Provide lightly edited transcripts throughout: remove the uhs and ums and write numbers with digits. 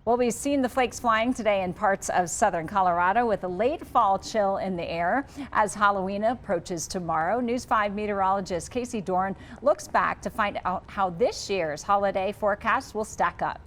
Well, we've seen the flakes flying today in parts of southern Colorado with a late fall chill in the air. As Halloween approaches tomorrow, News 5 meteorologist Casey Dorn looks back to find out how this year's holiday forecast will stack up.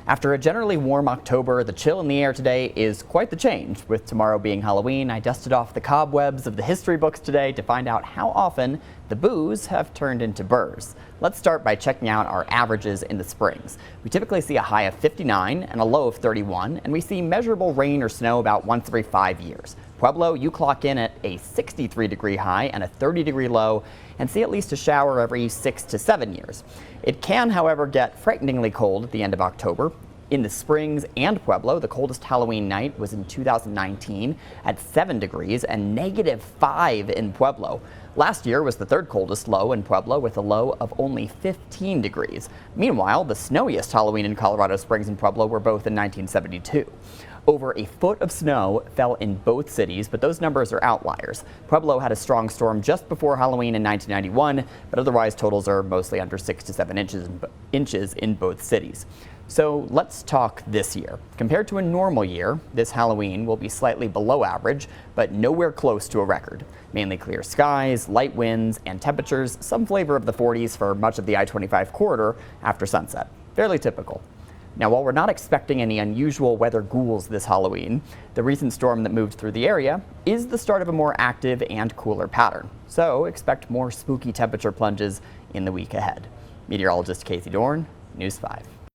After a generally warm October, the chill in the air today is quite the change. With tomorrow being Halloween, I dusted off the cobwebs of the history books today to find out how often the boos have turned into brrs. Let's start by checking out our averages in the springs. We typically see a high of 59 and a low of 31, and we see measurable rain or snow about once every 5 years. Pueblo, you clock in at a 63-degree high and a 30-degree low, and see at least a shower every 6 to 7 years. It can, however, get frighteningly cold at the end of October. In the Springs and Pueblo, the coldest Halloween night was in 2019 at 7 degrees and -5 in Pueblo. Last year was the third coldest low in Pueblo with a low of only 15 degrees. Meanwhile, the snowiest Halloween in Colorado Springs and Pueblo were both in 1972. Over a foot of snow fell in both cities, but those numbers are outliers. Pueblo had a strong storm just before Halloween in 1991, but otherwise totals are mostly under 6 to 7 inches in both cities. So let's talk this year. Compared to a normal year, this Halloween will be slightly below average, but nowhere close to a record. Mainly clear skies, light winds, and temperatures, some flavor of the 40s for much of the I-25 corridor after sunset. Fairly typical. Now, while we're not expecting any unusual weather ghouls this Halloween, the recent storm that moved through the area is the start of a more active and cooler pattern. So expect more spooky temperature plunges in the week ahead. Meteorologist Casey Dorn, News 5.